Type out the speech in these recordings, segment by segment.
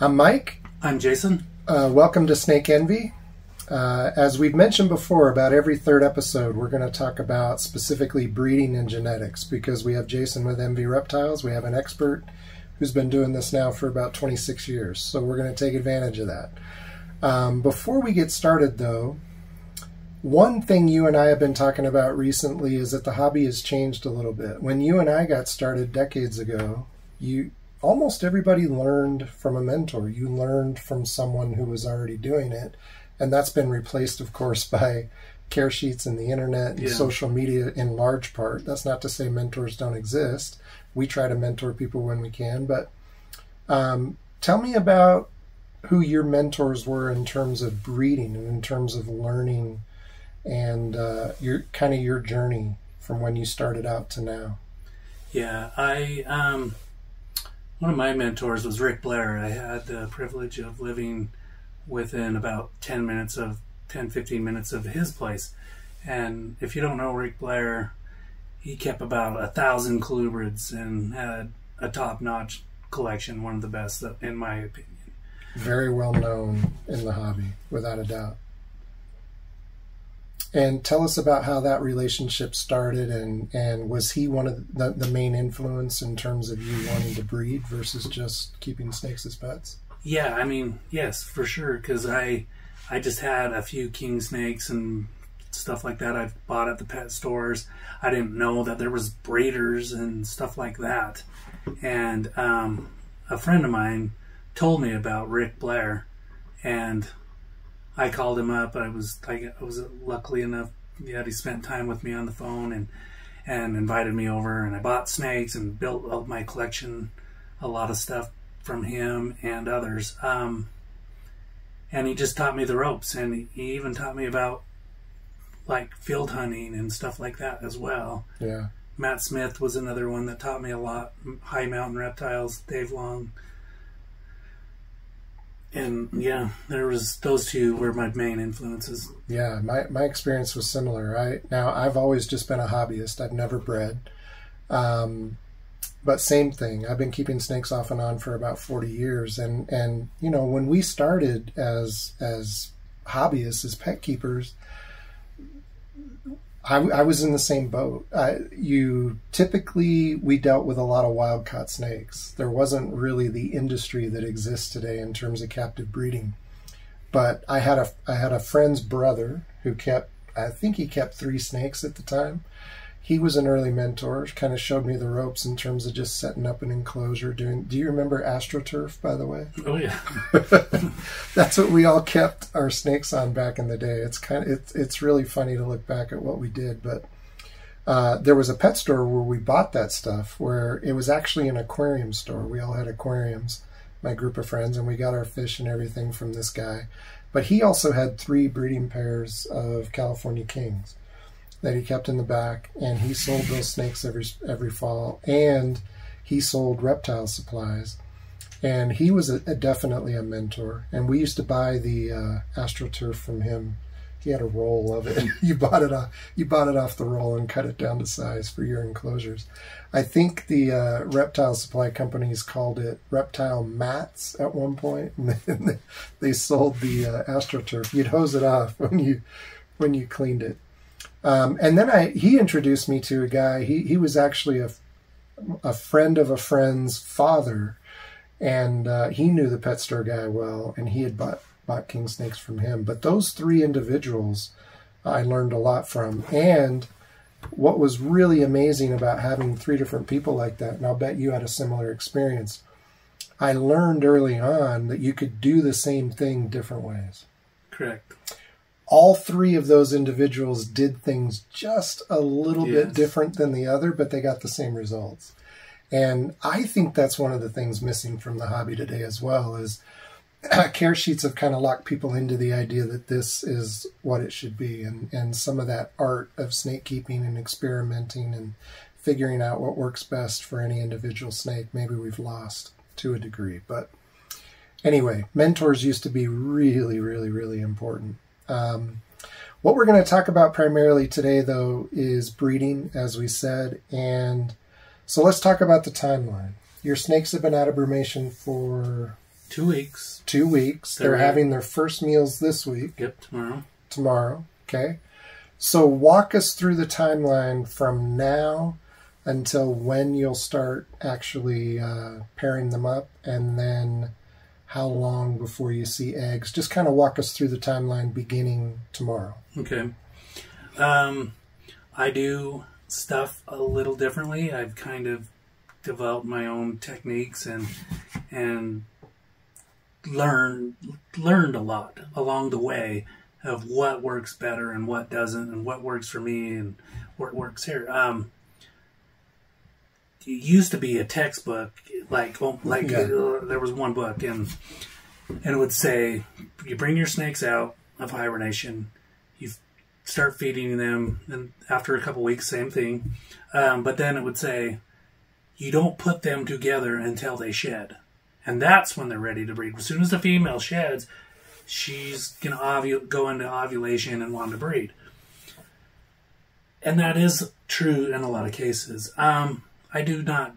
I'm Mike. I'm Jason. Welcome to Snake Envy. As we've mentioned before, about every third episode, we're going to talk about specifically breeding and genetics because we have Jason with Envy Reptiles. We have an expert who's been doing this now for about 26 years, so we're going to take advantage of that. Before we get started, though, one thing you and I have been talking about recently is that the hobby has changed a little bit. When you and I got started decades ago, almost everybody learned from a mentor. You learned from someone who was already doing it, and that's been replaced, of course, by care sheets and the internet and social media in large part. That's not to say mentors don't exist. We try to mentor people when we can, but tell me about who your mentors were in terms of breeding and in terms of learning and your journey from when you started out to now. Yeah, one of my mentors was Rick Blair. I had the privilege of living within about 15 minutes of his place. And if you don't know Rick Blair, he kept about 1,000 colubrids and had a top-notch collection, one of the best, in my opinion. Very well known in the hobby, without a doubt. And tell us about how that relationship started, and was he one of the main influence in terms of you wanting to breed versus just keeping snakes as pets? Yeah, I mean, yes, for sure, because I just had a few king snakes and stuff like that I've bought at the pet stores. I didn't know that there was breeders and stuff like that. And a friend of mine told me about Rick Blair, and I called him up. I was luckily enough that he spent time with me on the phone and invited me over, and I bought snakes and built up my collection, a lot of stuff from him and others. And he just taught me the ropes, and he even taught me about like field hunting and stuff like that as well. Yeah. Matt Smith was another one that taught me a lot. High Mountain Reptiles, Dave Long. And yeah, those two were my main influences. Yeah, my experience was similar. I've always just been a hobbyist. I've never bred. But same thing. I've been keeping snakes off and on for about 40 years. And you know, when we started as hobbyists, as pet keepers, I was in the same boat. We dealt with a lot of wild-caught snakes. There wasn't really the industry that exists today in terms of captive breeding. But I had a friend's brother who I think he kept 3 snakes at the time. He was an early mentor, kind of showed me the ropes in terms of just setting up an enclosure. Do you remember AstroTurf, by the way? Oh yeah. That's what we all kept our snakes on back in the day. It's really funny to look back at what we did, but there was a pet store where we bought that stuff, where it was actually an aquarium store. We all had aquariums, my group of friends, and we got our fish and everything from this guy. But he also had 3 breeding pairs of California Kings that he kept in the back, and he sold those snakes every fall, and he sold reptile supplies, and he was definitely a mentor. And we used to buy the AstroTurf from him. He had a roll of it. You bought it off the roll and cut it down to size for your enclosures. I think the reptile supply companies called it reptile mats at one point, and they sold the AstroTurf. You'd hose it off when you cleaned it. And then he introduced me to a guy. He was actually a friend of a friend's father, and he knew the pet store guy well, and he had bought king snakes from him. But those 3 individuals I learned a lot from. And what was really amazing about having 3 different people like that, and I'll bet you had a similar experience, I learned early on that you could do the same thing different ways. Correct. All 3 of those individuals did things just a little bit different than the other, but they got the same results. And I think that's one of the things missing from the hobby today as well, is care sheets have kind of locked people into the idea that this is what it should be. And some of that art of snake keeping and experimenting and figuring out what works best for any individual snake, maybe we've lost to a degree. But anyway, mentors used to be really, really, really important. What we're going to talk about primarily today, though, is breeding, as we said. And so let's talk about the timeline. Your snakes have been out of brumation for 2 weeks. 2 weeks. They're having their first meals this week. Yep, tomorrow. Tomorrow, okay. So walk us through the timeline from now until when you'll start actually pairing them up, and then how long before you see eggs. Just kind of walk us through the timeline beginning tomorrow. Okay. I do stuff a little differently. I've kind of developed my own techniques and learned a lot along the way of what works better and what doesn't, and what works for me and what works here. It used to be a textbook, there was one book, and it would say, you bring your snakes out of hibernation, you start feeding them, and after a couple weeks, same thing. But then it would say, you don't put them together until they shed. And that's when they're ready to breed. As soon as the female sheds, she's going to go into ovulation and want to breed. And that is true in a lot of cases. I do not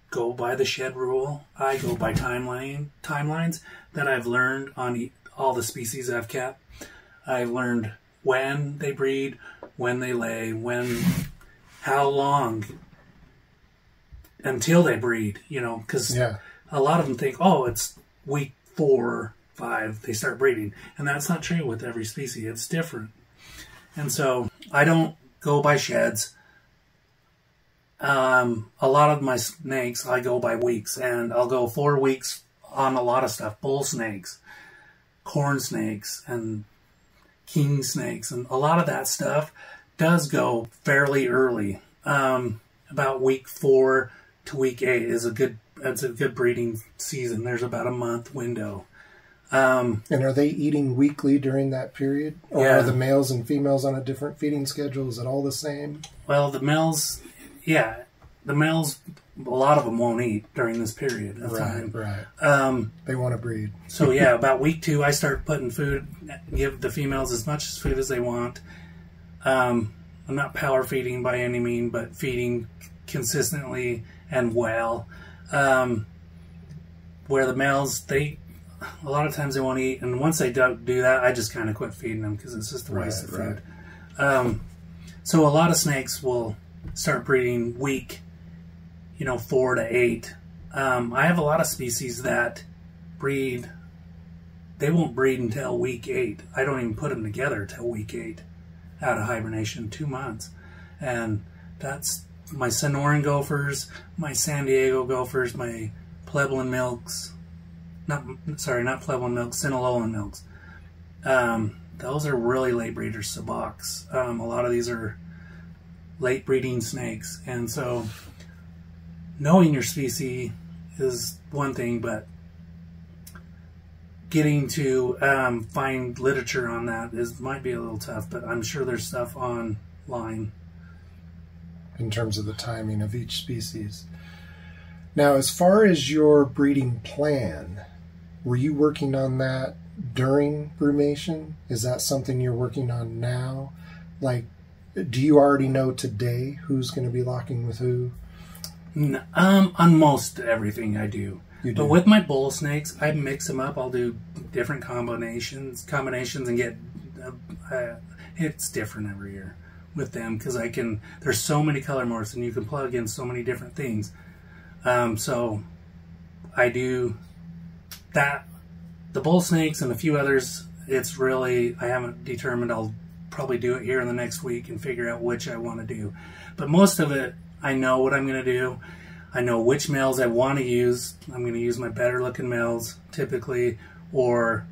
go by the shed rule. I go by timelines that I've learned on all the species I've kept. I've learned when they breed, when they lay, how long until they breed, because a lot of them think, oh, it's week 4, 5, they start breeding. And that's not true with every species. It's different. And so I don't go by sheds. A lot of my snakes, I go by weeks, and I'll go 4 weeks on a lot of stuff. Bull snakes, corn snakes, and king snakes, and a lot of that stuff does go fairly early. About week 4 to week 8 is a good breeding season. There's about a month window. And are they eating weekly during that period? Or are the males and females on a different feeding schedule? Is it all the same? Well, the males, a lot of them won't eat during this period of time. Right. They want to breed. So about week 2, I start putting food, give the females as much food as they want. I'm not power feeding by any means, but feeding consistently and well. Where the males, a lot of times they won't eat, and once they don't do that, I just kind of quit feeding them because it's just a waste of food. So a lot of snakes will start breeding week 4 to 8. I have a lot of species that breed, they won't breed until week 8. I don't even put them together till week 8 out of hibernation, 2 months. And that's my Sonoran gophers, my San Diego gophers, my Puebloan milks, not Puebloan milks, Sinaloan milks. Those are really late breeders, saboks. A lot of these are late breeding snakes, and so knowing your species is one thing, but getting to find literature on that might be a little tough, but I'm sure there's stuff online. In terms of the timing of each species. Now, as far as your breeding plan, were you working on that during brumation? Is that something you're working on now? Like, do you already know today who's going to be locking with who? On most everything I do. You do. But with my bull snakes, I mix them up. I'll do different combinations and get it's different every year with them because there's so many color morphs and you can plug in so many different things. So I do that. The bull snakes and a few others, it's really, I haven't determined. I'll probably do it here in the next week and figure out which I want to do. But most of it, I know what I'm going to do. I know which males I want to use. I'm going to use my better looking males typically, or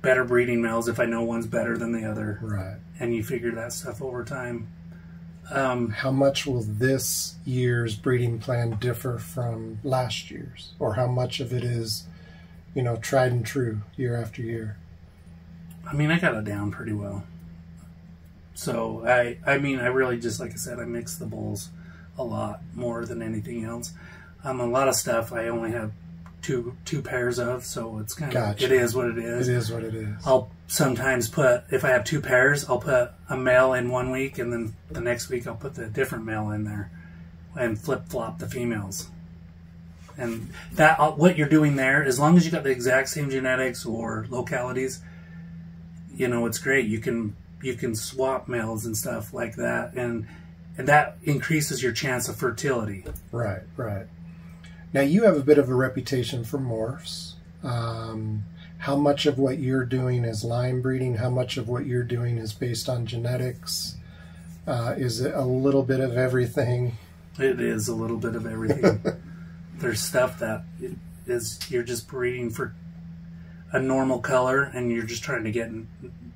better breeding males if I know one's better than the other. Right. And you figure that stuff over time. How much will this year's breeding plan differ from last year's? Or how much of it is, tried and true year after year? I mean, I got it down pretty well. So, I really just, like I said, I mix the bulls a lot more than anything else. A lot of stuff I only have two pairs of, so it's kind of, it is what it is. It is what it is. I'll sometimes if I have 2 pairs, I'll put a male in 1 week, and then the next week I'll put the different male in there and flip-flop the females. And that what you're doing there, as long as you got the exact same genetics or localities, you know, it's great. You can swap males and stuff like that, and that increases your chance of fertility. Right, right. Now you have a bit of a reputation for morphs. How much of what you're doing is line breeding? How much of what you're doing is based on genetics? Is it a little bit of everything? It is a little bit of everything. There's stuff that you're just breeding for a normal color, and you're just trying to get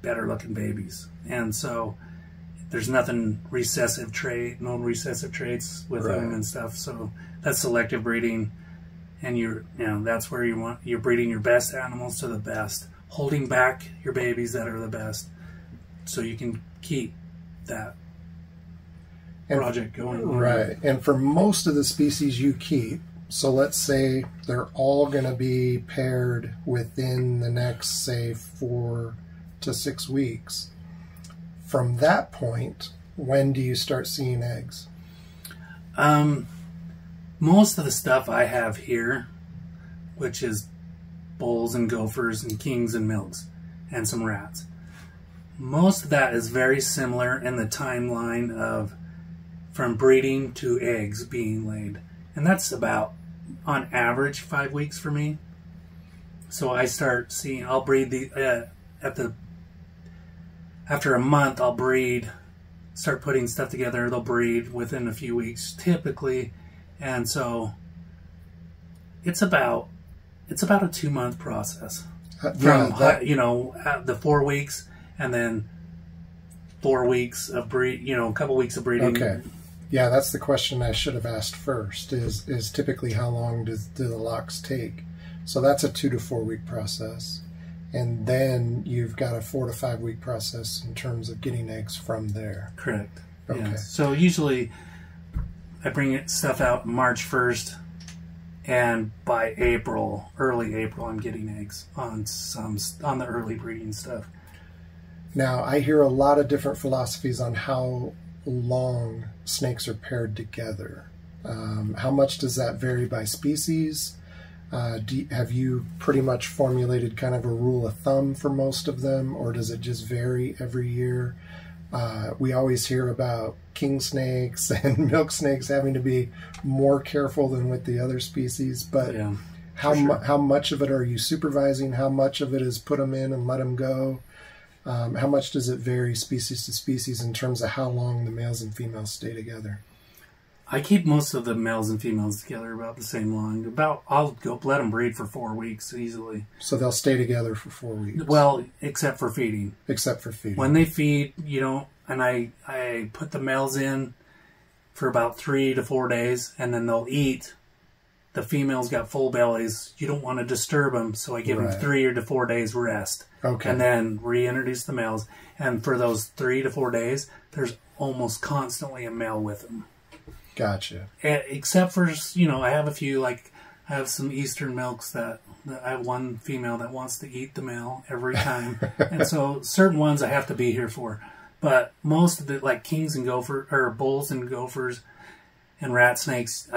better looking babies. And so there's nothing recessive trait, no recessive traits with them and stuff. So that's selective breeding. And that's where you're breeding your best animals to the best, holding back your babies that are the best, so you can keep that project going. Right. And for most of the species you keep, so let's say they're all going to be paired within the next, say, 4 to 6 weeks. From that point, when do you start seeing eggs? Most of the stuff I have here, which is bulls and gophers and kings and milks and some rats, most of that is very similar in the timeline of from breeding to eggs being laid. And that's about, on average, 5 weeks for me. So I start seeing, I'll breed after a month, I'll start putting stuff together. They'll breed within a few weeks, typically. And so it's about a 2-month process from the 4 weeks, and then 4 weeks of a couple weeks of breeding. Okay, yeah, that's the question I should have asked first. Is typically how long do the locks take? So that's a 2 to 4 week process, and then you've got a 4 to 5 week process in terms of getting eggs from there. Correct. Okay. Yeah. So usually I bring stuff out March 1st, and by early April, I'm getting eggs on the early breeding stuff. Now, I hear a lot of different philosophies on how long snakes are paired together. How much does that vary by species? Have you pretty much formulated kind of a rule of thumb for most of them, or does it just vary every year? We always hear about king snakes and milk snakes having to be more careful than with the other species, but yeah, how much of it are you supervising? How much of it is put them in and let them go? How much does it vary species to species in terms of how long the males and females stay together? I keep most of the males and females together about the same long. I'll go let them breed for 4 weeks easily. So they'll stay together for 4 weeks. Well, except for feeding. Except for feeding. When they feed, and I put the males in for about 3 to 4 days, and then they'll eat. The females got full bellies. You don't want to disturb them, so I give them 3 to 4 days rest. Okay. And then reintroduce the males. And for those 3 to 4 days, there's almost constantly a male with them. Gotcha. Except for, I have a few, I have some eastern milks that I have one female that wants to eat the male every time. And so certain ones I have to be here for. But most of it, like kings and bulls and gophers and rat snakes,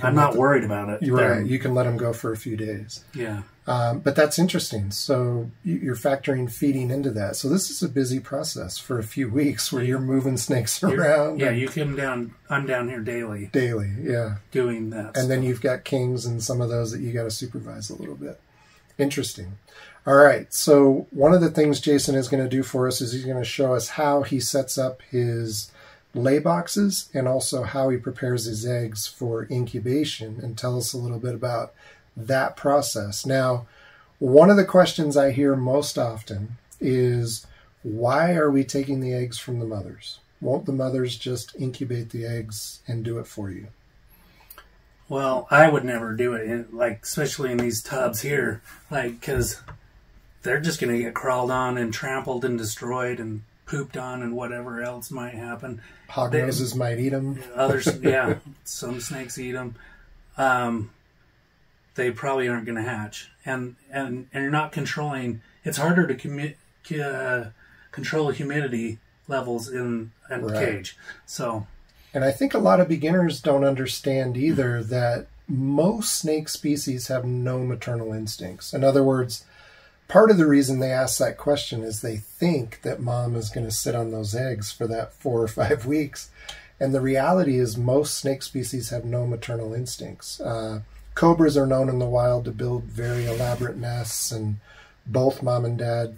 I'm not worried about it. You're right. You can let them go for a few days. Yeah. But that's interesting. So you're factoring feeding into that. So this is a busy process for a few weeks where you're moving snakes around. Yeah, you come down. I'm down here daily. Daily, yeah. Doing that. And then you've got kings and some of those that you got to supervise a little bit. Interesting. All right. So one of the things Jason is going to do for us is he's going to show us how he sets up his lay boxes and also how he prepares his eggs for incubation, and tell us a little bit about that process. Now, one of the questions I hear most often is, why are we taking the eggs from the mothers? Won't the mothers just incubate the eggs and do it for you? Well, I would never do it, especially in these tubs here, because they're just going to get crawled on and trampled and destroyed and pooped on and whatever else might happen. Hognoses might eat them. Others, yeah, some snakes eat them. They probably aren't going to hatch, and you're not controlling. It's harder to control humidity levels in the cage. So, and I think a lot of beginners don't understand either that most snake species have no maternal instincts. In other words, part of the reason they ask that question is they think that mom is going to sit on those eggs for that 4 or 5 weeks. And the reality is most snake species have no maternal instincts. Cobras are known in the wild to build very elaborate nests, and both mom and dad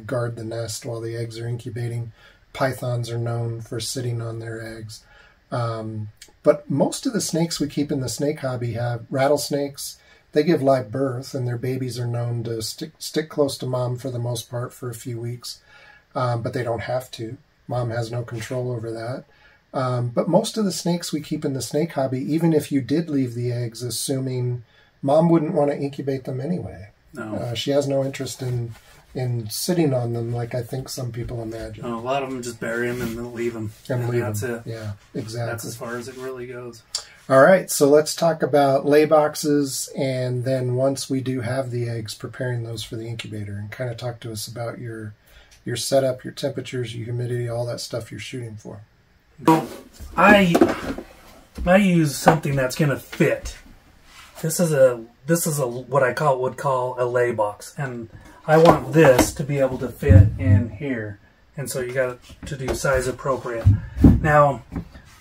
guard the nest while the eggs are incubating. Pythons are known for sitting on their eggs. But most of the snakes we keep in the snake hobby have rattlesnakes. They give live birth, and their babies are known to stick close to mom for the most part for a few weeks, but they don't have to. Mom has no control over that. But most of the snakes we keep in the snake hobby, even if you did leave the eggs, assuming mom wouldn't want to incubate them anyway. No. She has no interest in sitting on them like I think some people imagine. A lot of them just bury them and then leave them. And leave that's them. it. Yeah, exactly. That's as far as it really goes. All right, so let's talk about lay boxes, and then once we do have the eggs, preparing those for the incubator, and kind of talk to us about your setup, your temperatures, your humidity, all that stuff you're shooting for. Well, I use something that's going to fit. This is a what I would call a lay box, and I want this to be able to fit in here, and so you got to do size appropriate. Now,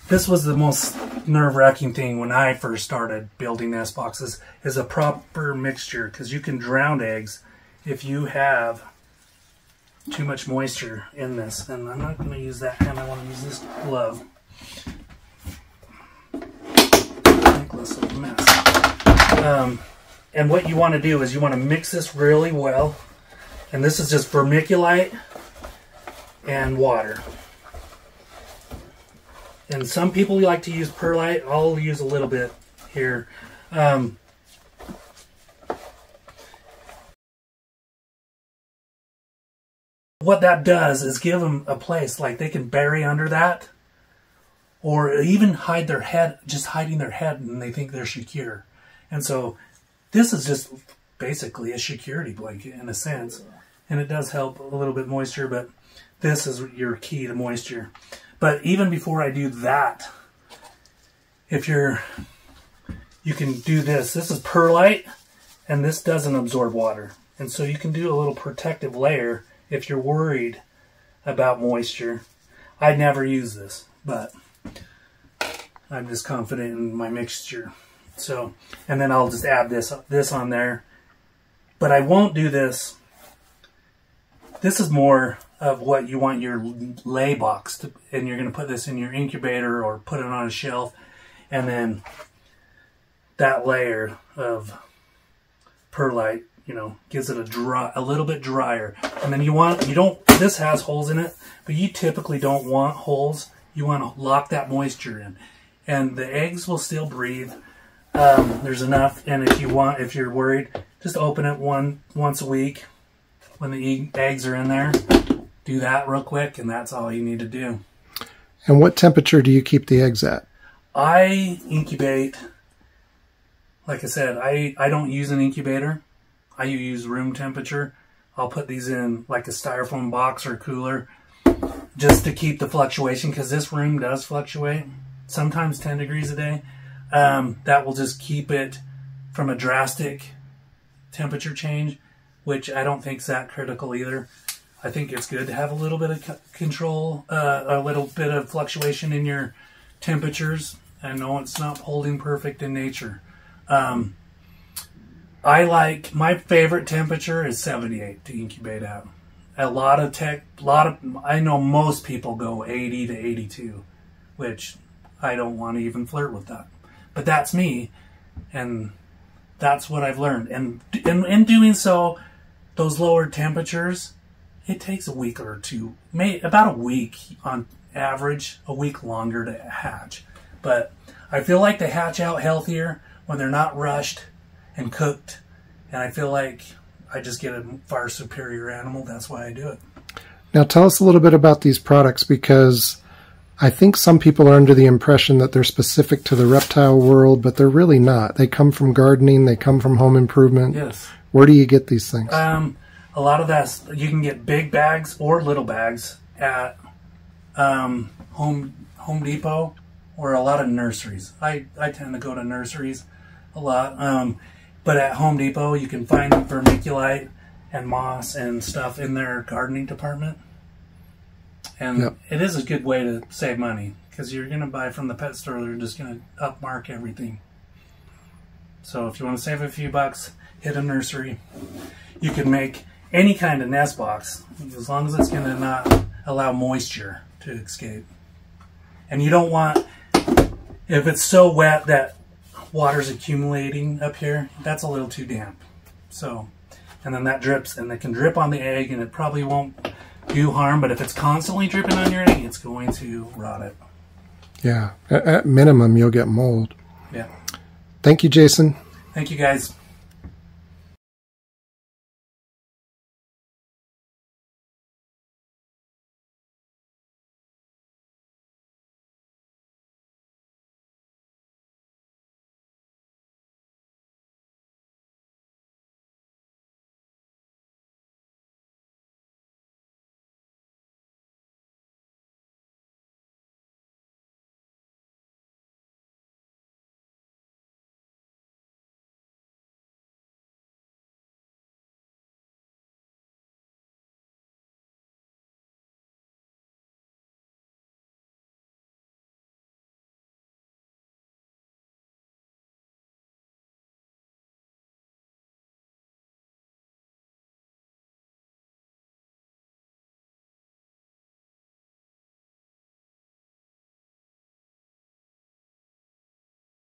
this was the most nerve-wracking thing when I first started building nest boxes, is a proper mixture, because you can drown eggs if you have too much moisture in this. And I'm not going to use that hand, I want to use this glove. Thankless little mess. And what you want to do is you want to mix this really well, and this is just vermiculite and water. And some people like to use perlite. I'll use a little bit here. What that does is give them a place, like they can bury under that, or even hide their head, just hiding their head, and they think they're secure. And so this is just basically a security blanket in a sense. And it does help a little bit moisture, but this is your key to moisture. But even before I do that, if you can do this. This is perlite, and this doesn't absorb water. And so you can do a little protective layer if you're worried about moisture. I'd never use this, but I'm just confident in my mixture. So, and then I'll just add this on there. But I won't do this. This is more of what you want your lay box to, and you're going to put this in your incubator or put it on a shelf, and then that layer of perlite, gives it a little bit drier. And then this has holes in it, but you typically don't want holes. You want to lock that moisture in, and the eggs will still breathe. There's enough, and if you're worried, just open it once a week when the eggs are in there. Do that real quick, and that's all you need to do. And what temperature do you keep the eggs at? I incubate, like I said, I don't use an incubator. I use room temperature. I'll put these in like a styrofoam box or cooler just to keep the fluctuation, because this room does fluctuate, sometimes 10 degrees a day. That will just keep it from a drastic temperature change, which I don't think is that critical either. I think it's good to have a little bit of control, a little bit of fluctuation in your temperatures. I know it's not holding perfect in nature. My favorite temperature is 78 to incubate at. I know most people go 80 to 82, which I don't want to even flirt with that. But that's me, and that's what I've learned. And in doing so, those lower temperatures, it takes a week or two, about a week on average, a week longer to hatch. But I feel like they hatch out healthier when they're not rushed and cooked. And I feel like I just get a far superior animal. That's why I do it. Now tell us a little bit about these products, because I think some people are under the impression that they're specific to the reptile world, but they're really not. They come from gardening. They come from home improvement. Yes. Where do you get these things? A lot of that, you can get big bags or little bags at Home Depot or a lot of nurseries. I tend to go to nurseries. a lot. But at Home Depot, you can find vermiculite and moss and stuff in their gardening department. And it is a good way to save money, because you're going to buy from the pet store, they're just going to upmark everything. So if you want to save a few bucks, hit a nursery. You can make any kind of nest box, as long as it's going to not allow moisture to escape. And you don't want, if it's so wet that water's accumulating up here, that's a little too damp. So, and then that drips, and it can drip on the egg, and it probably won't do harm, but if it's constantly dripping on your egg, it's going to rot it. Yeah, at minimum, you'll get mold. Yeah. Thank you, Jason. Thank you, guys.